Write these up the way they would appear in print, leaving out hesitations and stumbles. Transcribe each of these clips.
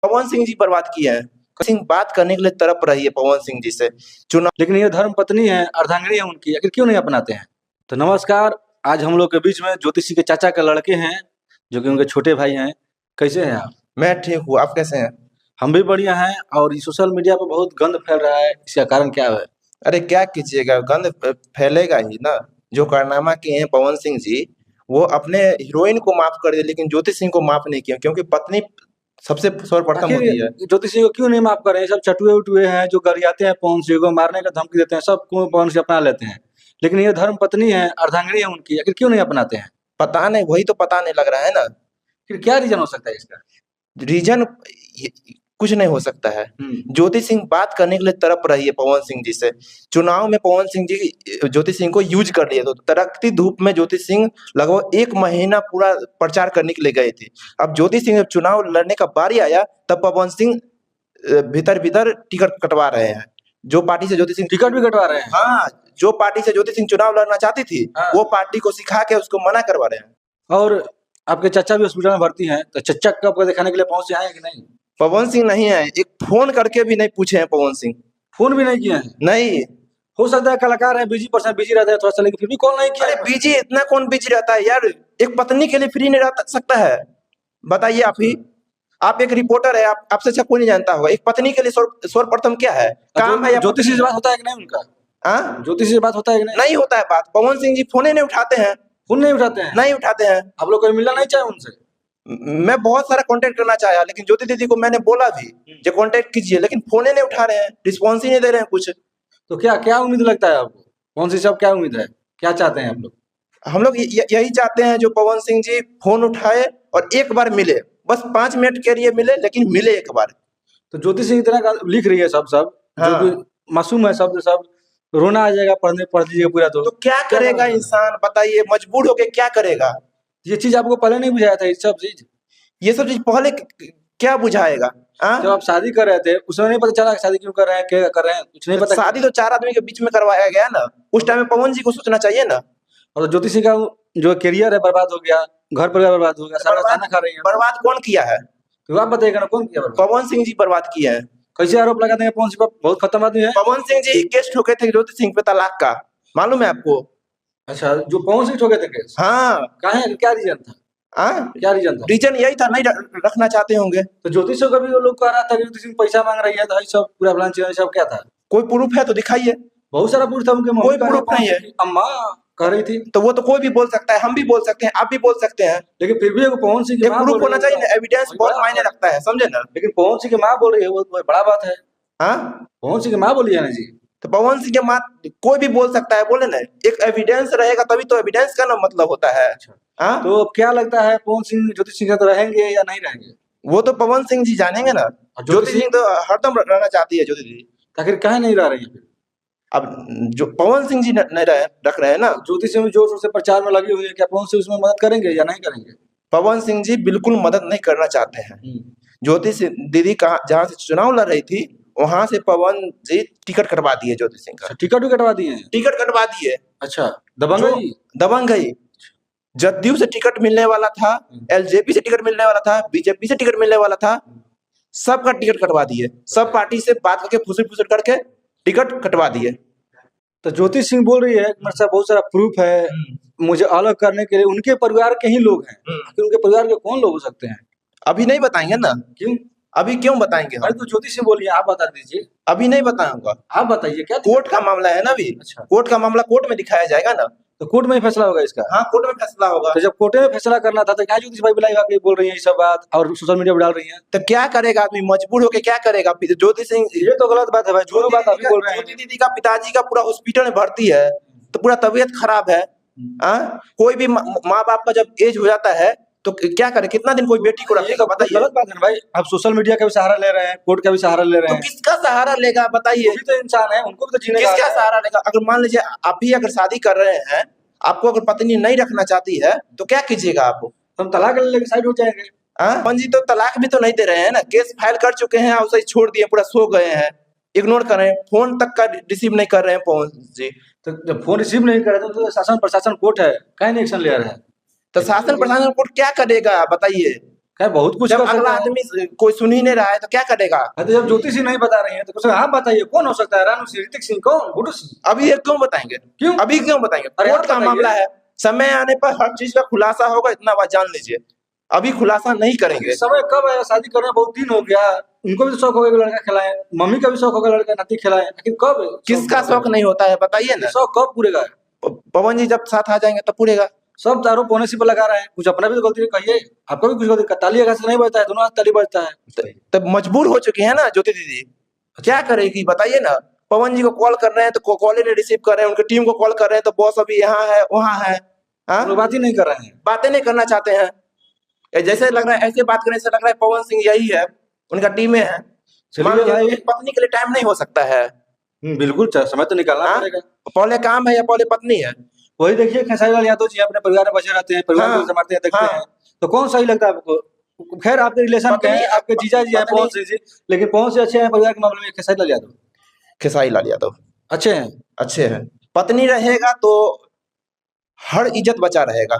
पवन सिंह जी बर्बाद किए हैं। सिंह बात करने के लिए तड़प रही है पवन सिंह जी से चुनाव। लेकिन ये धर्म पत्नी है, अर्धांगिनी है उनकी, आखिर क्यों नहीं अपनाते हैं? तो नमस्कार, आज हम लोग के बीच में ज्योति सिंह के चाचा के लड़के हैं, जो कि उनके छोटे भाई हैं। कैसे हैं आप? मैं ठीक हूँ, आप कैसे हैं? हम भी बढ़िया हैं। और ये सोशल मीडिया पर बहुत गंद फैल रहा है, इसका कारण क्या है? अरे क्या कीजिएगा, गंद फैलेगा ही ना। जो कारनामा किए हैं पवन सिंह जी, वो अपने हीरोइन को माफ कर दिए, लेकिन ज्योति सिंह को माफ नहीं किया, क्योंकि पत्नी सबसे सर्वप्रथम आखिर होती है। ज्योति सिंह को क्यों नहीं माफ कर रहे हैं? सब चटुए उटुए हैं जो गरियाते हैं, पवन सिंह को मारने का धमकी देते हैं, सबको पवन सिंह अपना लेते हैं। लेकिन ये धर्म पत्नी है, अर्धांगिनी है उनकी, आखिर क्यों नहीं अपनाते हैं? पता नहीं, वही तो पता नहीं लग रहा है ना। फिर क्या रीजन हो सकता है इसका? रीजन कुछ नहीं हो सकता है। ज्योति सिंह बात करने के लिए तड़प रही है पवन सिंह जी से। चुनाव में पवन सिंह जी ज्योति सिंह को यूज कर लिए, तो तड़कती धूप में ज्योति सिंह लगभग 1 महीना पूरा प्रचार करने के लिए गए थे। अब ज्योति सिंह जब चुनाव लड़ने का बारी आया, तब पवन सिंह भीतर भीतर टिकट कटवा रहे हैं। जो पार्टी से ज्योति सिंह टिकट भी कटवा रहे हैं? हाँ, जो पार्टी से ज्योति सिंह चुनाव लड़ना चाहती थी, हाँ। वो पार्टी को सिखा के उसको मना करवा रहे हैं। और आपके चाचा भी हॉस्पिटल में भर्ती हैं, तो चच्चा कब दिखाने के लिए पहुंचे हैं कि नहीं? पवन सिंह नहीं है, एक फोन करके भी नहीं पूछे हैं पवन सिंह। फोन भी नहीं किए हैं? नहीं। हो सकता है कलाकार है, बिजी पर्सन, बिजी रहता है थोड़ा सा, लेकिन फिर भी कॉल नहीं किया। अरे बिजी, इतना कौन बिजी रहता है यार? एक पत्नी के लिए फ्री नहीं रह सकता है? बताइए आप ही। आप एक रिपोर्टर है, आपसे अच्छा कोई नहीं जानता होगा। एक पत्नी के लिए सर्वप्रथम क्या है? काम है। ज्योति सिंह से बात होता है कि नहीं उनका? हाँ, ज्योति सिंह से बात होता है कि नहीं? नहीं होता है बात। पवन सिंह जी फोन ही नहीं उठाते हैं। फोन नहीं उठाते हैं? नहीं उठाते हैं। आप लोग को मिलना नहीं चाहे उनसे? मैं बहुत सारा कांटेक्ट करना चाहा, लेकिन ज्योति दीदी को मैंने बोला भी जो कांटेक्ट कीजिए, लेकिन फोन ही नहीं उठा रहे हैं, रिस्पॉन्स ही नहीं दे रहे हैं कुछ। तो क्या क्या उम्मीद लगता है आपको? कौन सी सब क्या उम्मीद है, क्या चाहते हैं आप लोग? हम लोग यही चाहते हैं, जो पवन सिंह जी फोन उठाए और एक बार मिले, बस 5 मिनट के लिए मिले, लेकिन मिले एक बार। तो ज्योति सिंह इतना लिख रही है सब हाँ। जो भी मासूम है, सब रोना आ जाएगा पढ़ लीजिएगा पूरा। तो क्या करेगा इंसान, बताइए, मजबूर होके क्या करेगा? ये चीज आपको पहले नहीं बुझाया था? ये सब चीज पहले क्या बुझाएगा? जब आप शादी कर रहे थे उस समय नहीं पता चला शादी क्यों कर रहे हैं, क्या कर रहे हैं, कुछ नहीं पता? शादी तो 4 आदमी के बीच में करवाया गया ना, उस टाइम में पवन जी को सोचना चाहिए ना। और ज्योति सिंह का जो करियर है बर्बाद हो गया, घर परिवार बर्बाद हो गया, सारा खाना खा रही है। बर्बाद कौन किया है? तो आप बताइएगा ना, कौन किया बर्बाद? पवन सिंह जी बर्बाद किए हैं। कैसे आरोप लगाते हैं पवन सिंह पर? बहुत खत्म आदमी है। पवन सिंह जी केस ठोके थे ज्योति सिंह पे तलाक का, मालूम है आपको? अच्छा, जो पवन सिंह ठोके थे केस? हाँ। कहा, क्या रीजन था? क्या रीजन था? रीजन यही था, नहीं रखना चाहते होंगे। तो ज्योति सिंह का भी वो लोग कह रहा था कि ज्योति सिंह पैसा मांग रही है, तो सब पूरा प्लान चल, सब क्या था? कोई प्रूफ है तो दिखाइए। बहुत सारा प्रूफ था उनके। कोई प्रूफ नहीं है। अम्मा कह रही थी। तो वो तो कोई भी बोल सकता है, हम भी बोल सकते हैं, आप भी बोल सकते हैं, लेकिन फिर भी पवन सिंह की मां प्रूफ होना चाहिए ना, एविडेंस बहुत मायने रखता है, समझे ना। लेकिन पवन सिंह की मां बोल रही है, वो बड़ा बात है। हाँ, पवन सिंह की मां बोली है ना जी। तो पवन सिंह के मां कोई भी बोल सकता है, बोले ना, एक एविडेंस रहेगा तभी तो एविडेंस का ना मतलब होता है। हाँ, तो क्या लगता है पवन सिंह ज्योति सिंह तो रहेंगे या नहीं रहेंगे? वो तो पवन सिंह जी जानेंगे ना। ज्योति सिंह तो हरदम रहना चाहती है ज्योति जी। आखिर काहे नहीं रह रही है? अब जो पवन सिंह जी नहीं रख रहे हैं ना, ज्योति सिंह जोर शोर से प्रचार में लगी हुई है, क्या पवन सिंह उसमें मदद करेंगे या नहीं करेंगे? पवन सिंह जी बिल्कुल मदद नहीं करना चाहते हैं। ज्योति सिंह दीदी जहाँ से चुनाव लड़ रही थी, वहां से पवन जी टिकट कटवा दिए ज्योति सिंह का। टिकट भी कटवा दिए हैं? टिकट कटवा दिए। अच्छा, दबंग गई। जदयू से टिकट मिलने वाला था, एलजेपी से टिकट मिलने वाला था, बीजेपी से टिकट मिलने वाला था, सबका टिकट कटवा दिए। सब पार्टी से बात करके फुसर करके टिकट कटवा दिए। तो ज्योति सिंह बोल रही है मेरे साथ बहुत सारा प्रूफ है, मुझे अलग करने के लिए उनके परिवार के ही लोग हैं। उनके परिवार के कौन लोग हो सकते हैं? अभी नहीं बताएंगे ना। क्यों? अभी क्यों बताएंगे? अरे तो ज्योति सिंह बोलिए, आप बता दीजिए। अभी नहीं बताऊंगा। आप बताइए, क्या कोर्ट का मामला है ना अभी। अच्छा, कोर्ट का मामला कोर्ट में दिखाया जाएगा ना। तो कोर्ट में ही फैसला होगा इसका? हाँ, कोर्ट में फैसला होगा। तो जब कोर्ट में फैसला करना था तो क्या ज्योति भाई बुलाएगा कि बोल रही है ये सब बात और सोशल मीडिया पर डाल रही है? तो क्या करेगा आदमी, मजबूर होके क्या करेगा? ज्योति सिंह, ये तो गलत बात है भाई, जो बात अभी बोल रहे हैं। ज्योति दीदी का पिताजी का पूरा हॉस्पिटल में भर्ती है, तो पूरा तबीयत खराब है। कोई भी माँ बाप का जब एज हो जाता है तो क्या करे, कितना दिन कोई बेटी को रखेगा? बताइए, गलत बात है भाई। आप सोशल मीडिया का भी सहारा ले रहे हैं, कोर्ट का भी सहारा ले रहे हैं, तो किसका सहारा लेगा बताइए? वो भी तो इंसान है, उनको भी तो जीने का किसका सहारा लेगा? अगर मान लीजिए आप ही अगर शादी कर रहे हैं, आपको अगर पत्नी नहीं रखना चाहती है तो क्या कीजिएगा आप? हम तलाक लेके साइड हो जाएंगे। पवन जी तो तलाक भी तो नहीं दे रहे हैं ना, केस फाइल कर चुके हैं, उसे छोड़ दिए, पूरा सो गए हैं, इग्नोर कर रहे हैं, फोन तक का रिसीव नहीं कर रहे हैं पवन जी। तो जब फोन रिसीव नहीं कर रहे तो शासन प्रशासन कोर्ट है, कहीं नहीं एक्शन ले रहा है। तो शासन प्रशासन कोर्ट क्या करेगा बताइए? क्या बहुत कुछ जब कर सकते अगला हैं। आदमी कोई सुन ही नहीं रहा है तो क्या करेगा? हाँ, तो जब ज्योति सिंह नहीं बता रही है तो कुछ आप बताइए कौन हो सकता है? रानू सिंह, ऋतिक सिंह, कौन? गुड्डू सिंह? अभी ये क्यों बताएंगे? क्यों? अभी क्यों बताएंगे? अरे कोर्ट आप का बताइए। मामला है, समय आने पर हर चीज का खुलासा होगा, इतना बात जान लीजिए। अभी खुलासा नहीं करेंगे। समय कब है? शादी करने बहुत दिन हो गया, उनको भी तो शौक हो गया कि लड़का खिलाए, मम्मी का भी शौक होगा लड़का नाती खिलाए, आखिर कब किसका शौक नहीं होता है बताइए ना? शौक कब पूरेगा? पवन जी जब साथ आ जाएंगे तब पूरेगा। सब दारू पौने से पर लगा रहे हैं, कुछ अपना भी तो गलती है, कहिए आपका भी कुछ गलती। ताली अगर से नहीं बजता है, दोनों हाथ ताली बजता है। तब मजबूर हो चुकी है ना ज्योति दीदी, क्या करेगी बताइए ना? पवन जी को कॉल कर रहे हैं तो कॉल ही नहीं रिसीव कर रहे हैं, उनकी टीम को कॉल कर रहे हैं तो बॉस अभी यहाँ है वहाँ है, हाँ? लोग बात ही नहीं कर रहे हैं। बातें नहीं करना चाहते हैं। जैसे लग रहा है, ऐसे बात करने से लग रहा है पवन सिंह यही है, उनका टीम में है। मान चलिए लीजिए भाई, एक पत्नी के लिए टाइम नहीं हो सकता है, बिल्कुल समय तो निकालना हाँ? पड़ेगा। पहले काम है या पहले पत्नी है? वही देखिए खेसारी लाल यादव जी अपने परिवार में बचे रहते हैं, परिवार हाँ, को संभालते हैं, देखते हाँ। हैं, तो कौन सही लगता है आपको? खैर आपके रिलेशन के हैं, आपके जीजा जी हैं पत्नी- पवन सिंह जी, लेकिन पवन से अच्छे हैं परिवार के मामले में खेसारी लाल यादव, खेसारी लाल यादव अच्छे हैं। अच्छे हैं। पत्नी रहेगा तो हर इज्जत बचा रहेगा,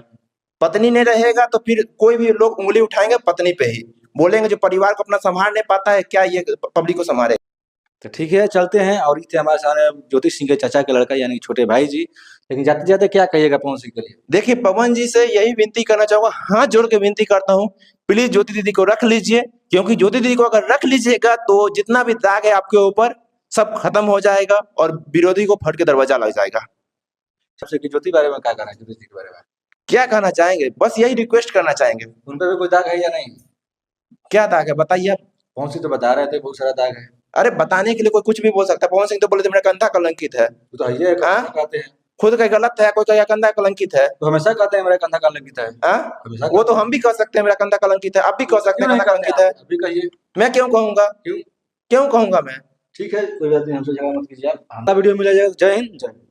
पत्नी नहीं रहेगा तो फिर कोई भी लोग उंगली उठाएंगे पत्नी पे ही, बोलेंगे जो परिवार को अपना संभाल नहीं पाता है क्या ये पब्लिक को संभाले? तो ठीक है चलते हैं। और इतने हमारे सामने ज्योति सिंह के चाचा के लड़का यानी छोटे भाई जी, लेकिन जाते जाते क्या कहिएगा पवन सिंह के लिए? देखिए पवन जी से यही विनती करना चाहूंगा, हाथ जोड़ के विनती करता हूँ, प्लीज ज्योति दीदी को रख लीजिए, क्योंकि ज्योति दीदी को अगर रख लीजिएगा तो जितना भी दाग है आपके ऊपर सब खत्म हो जाएगा और विरोधी को फट के दरवाजा लग जाएगा। सबसे कि ज्योति बारे में क्या कहना है, ज्योति सिंह के बारे में क्या कहना चाहेंगे? बस यही रिक्वेस्ट करना चाहेंगे। उन पर भी कोई दाग है या नहीं? क्या दाग है बताइए आप? पवन सिंह तो बता रहे थे बहुत सारा दाग है। अरे बताने के लिए कोई कुछ भी बोल सकता है। पवन सिंह तो बोले थे मेरा कंधा कलंकित है, वो तो ये हाँ? कहते हैं, खुद का गलत है, कोई कहेगा कंधा कलंकित है, तो हमेशा कहते हैं मेरा कंधा कान लगित है, हाँ? हमेशा वो तो हम भी कह सकते हैं मेरा कंधा कलंकित है, आप भी कह सकते क्यों हैं नहीं कंधा कहते कलंकित है। आप? अभी कहिए। मैं क्यों कहूंगा? क्यों? क्यों कहूंगा मैं? ठीक है कोई बात नहीं, हमसे झगड़ा मत कीजिए आप। वीडियो मिला जाएगा। जय हिंद, जय